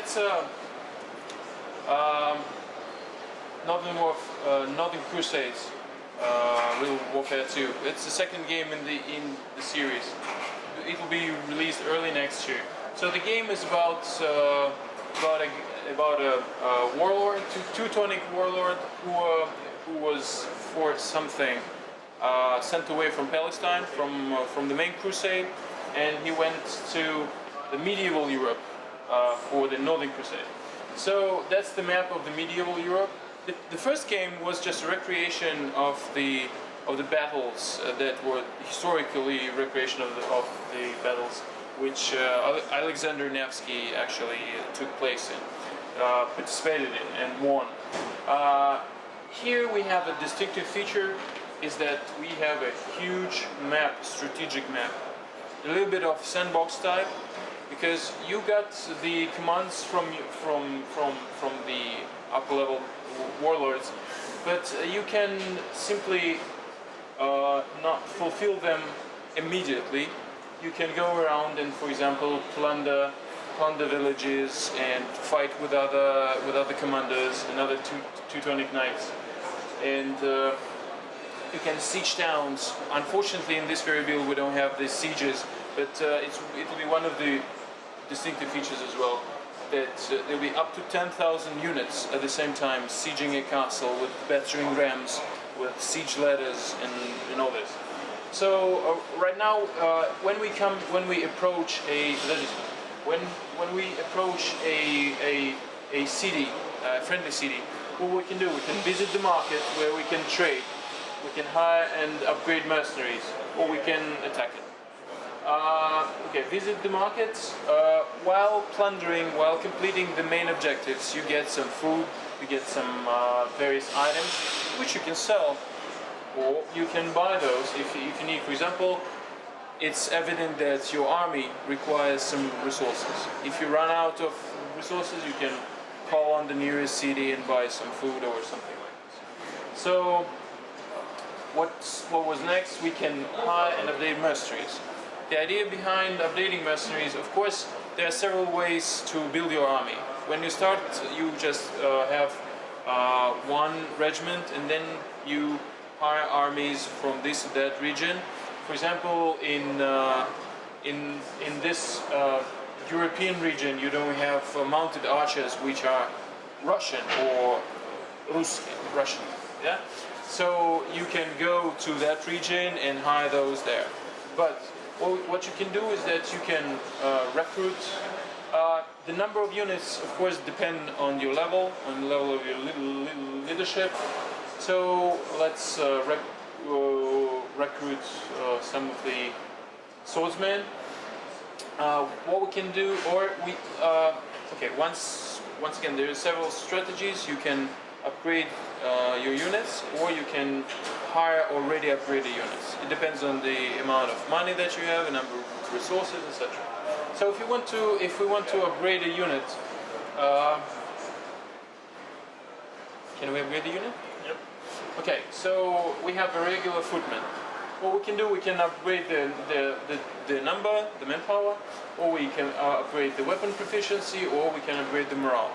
it's Northern Crusades, Real Warfare 2. It's the second game in the series. It will be released early next year. So the game is about a warlord, Teutonic warlord who was for something sent away from Palestine from the main crusade, and he went to the medieval Europe for the Northern Crusade. So that's the map of the medieval Europe. The first game was just a recreation of the battles that were historically recreation of the battles which Alexander Nevsky actually took place in, participated in and won. Here we have a distinctive feature is that we have a huge map, strategic map, a little bit of sandbox type, because you got the commands from the upper level warlords, but you can simply not fulfill them immediately. You can go around and, for example, plunder villages and fight with other commanders and other Teutonic knights, and you can siege towns. Unfortunately, in this very build we don't have the sieges, but it will be one of the distinctive features as well, that there will be up to 10,000 units at the same time sieging a castle with battering rams, with siege ladders and all this. So right now, when we approach a city, a friendly city, what we can do, we can visit the market where we can trade, we can hire and upgrade mercenaries, or we can attack it. Okay, visit the markets. While plundering, while completing the main objectives, you get some food, you get some various items which you can sell, or you can buy those if you need. For example, it's evident that your army requires some resources. If you run out of resources, you can call on the nearest city and buy some food or something like this. So what was next? We can hire and update mercenaries. The idea behind updating mercenaries, of course, there are several ways to build your army. When you start, you just have one regiment, and then you hire armies from this or that region. For example, in this European region, you don't have mounted archers which are Russian or Russian. Yeah, so you can go to that region and hire those there. But what you can do is that you can recruit. The number of units, of course, depend on your level, on the level of your leadership. So let's recruit some of the swordsmen. What we can do, or we okay. Once again, there are several strategies. You can upgrade your units, or you can hire already upgraded units. It depends on the amount of money that you have, the number of resources, etc. So if we want to upgrade a unit, can we upgrade the unit? Yep. Okay, so we have a regular footman. What we can do, we can upgrade the number, the manpower, or we can upgrade the weapon proficiency, or we can upgrade the morale.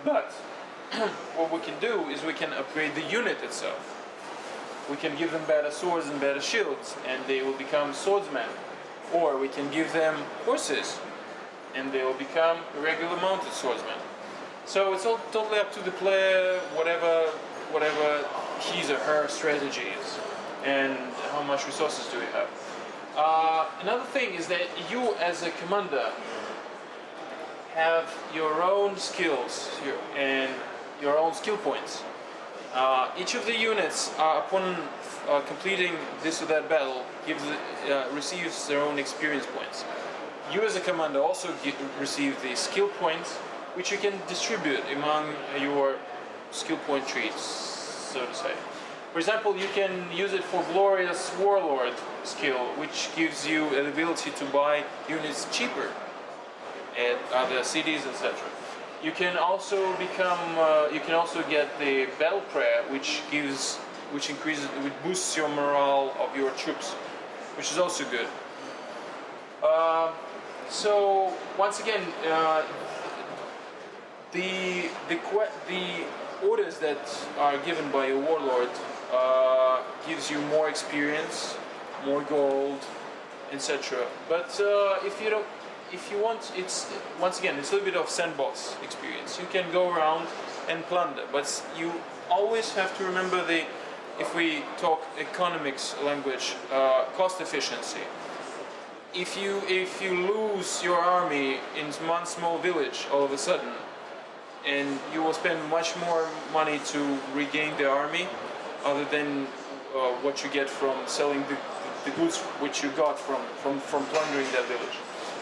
But what we can do is we can upgrade the unit itself. We can give them better swords and better shields, and they will become swordsmen. Or we can give them horses, and they will become regular mounted swordsmen. So it's all totally up to the player, whatever his or her strategy is, and how much resources do we have. Another thing is that you, as a commander, have your own skills and your own skill points. Each of the units, upon completing this or that battle, receives their own experience points. You, as a commander, also receive the skill points, which you can distribute among your skill point trees, so to say. For example, you can use it for Glorious Warlord skill, which gives you the ability to buy units cheaper at other cities, etc. You can also get the Battle Prayer, which boosts your morale of your troops, which is also good. So once again, the orders that are given by a warlord gives you more experience, more gold, etc. But if you want, it's once again, it's a little bit of sandbox experience. You can go around and plunder, but you always have to remember if we talk economics language, cost efficiency. If you lose your army in one small village all of a sudden, and you will spend much more money to regain the army, other than what you get from selling the goods which you got from plundering that village.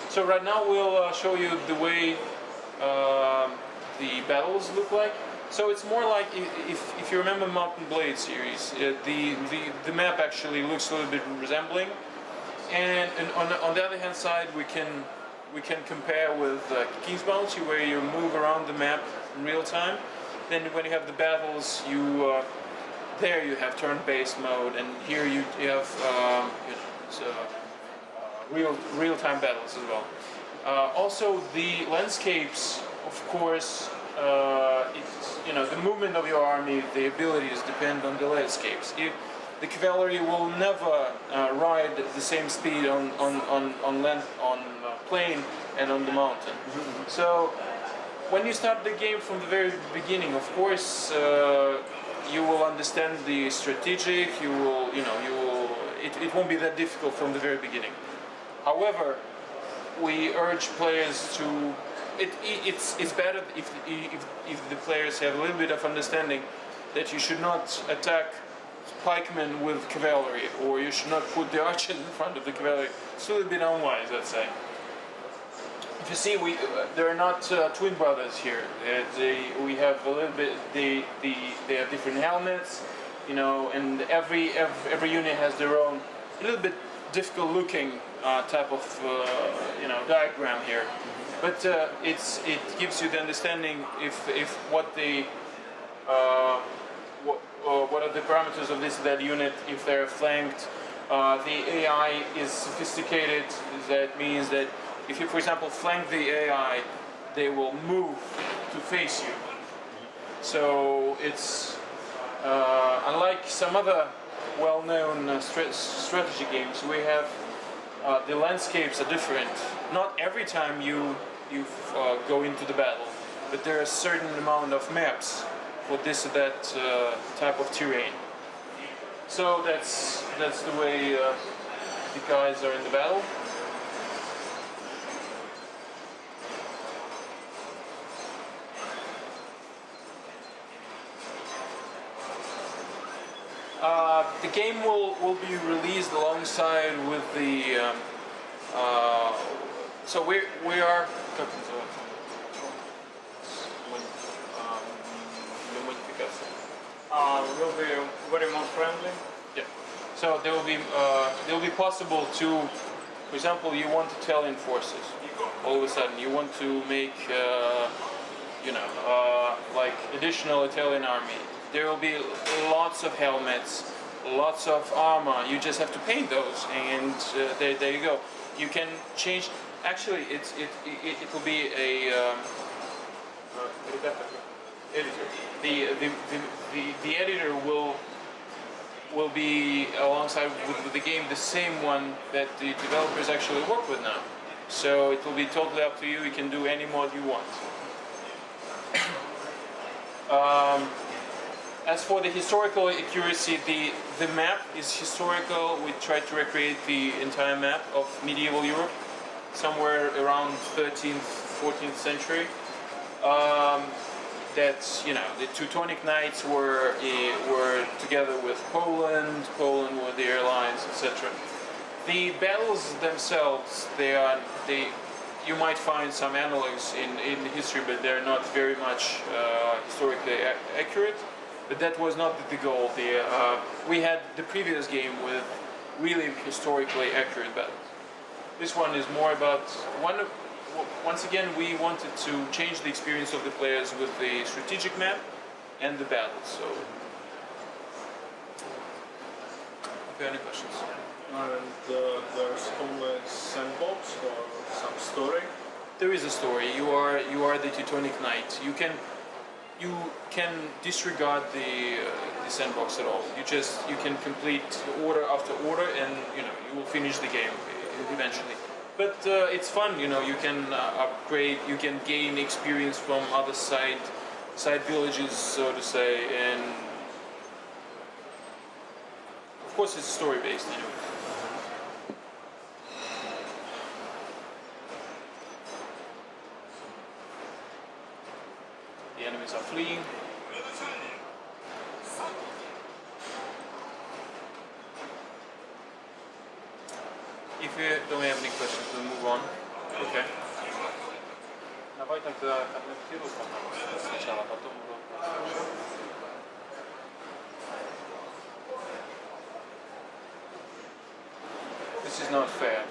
So right now we'll show you the way the battles look like. So it's more like if you remember Mountain Blade series, the map actually looks a little bit resembling. And on the other hand side, we can compare with King's Bounty, where you move around the map in real time. Then when you have the battles, there you have turn-based mode, and here you have real-time battles as well. Also, the landscapes, of course, the movement of your army, the abilities depend on the landscapes. The cavalry will never ride at the same speed on plain and on the mountain. So when you start the game from the very beginning, of course, you will understand the strategic. It won't be that difficult from the very beginning. However, we urge players to. It's better if the players have a little bit of understanding that you should not attack pikemen with cavalry, or you should not put the archers in front of the cavalry. It's a little bit unwise, I'd say. If you see, there are not twin brothers here. We have a little bit. They have different helmets, and every unit has their own a little bit difficult looking type of diagram here. But it gives you the understanding what are the parameters of that unit, if they're flanked. The AI is sophisticated. That means that if you, for example, flank the AI, they will move to face you. So it's unlike some other well-known strategy games. We have the landscapes are different. Not every time you go into the battle, but there are a certain amount of maps for this or that type of terrain. So that's the way the guys are in the battle. The game will be released alongside with the. So we are. Will be very more friendly. Yeah. So there will be possible to, for example, you want Italian forces. All of a sudden, you want to make like additional Italian army. There will be lots of helmets, lots of armor. You just have to paint those, and there you go. You can change. Actually, it will be a editor. The editor will be alongside with the game the same one that the developers actually work with now. So it will be totally up to you. You can do any mod you want. As for the historical accuracy, the map is historical. We tried to recreate the entire map of medieval Europe, somewhere around 13th, 14th century. The Teutonic Knights were together with Poland were the alliance, etc. The battles themselves, you might find some analogs in history, but they're not very much historically accurate. But that was not the goal. We had the previous game with really historically accurate battles. This one is more about once again, we wanted to change the experience of the players with the strategic map and the battles. So, if you have any questions? And there's always sandbox or some story. there is a story. You are the Teutonic Knight. You can disregard the sandbox at all. You can complete order after order, and you will finish the game eventually. But it's fun. You can upgrade. You can gain experience from other side villages, so to say, and of course it's story based. The enemies are fleeing. If you don't have any questions, we'll move on. Okay. Давай тогда комментируй, пожалуйста, сначала, потом вопрос. This is not fair.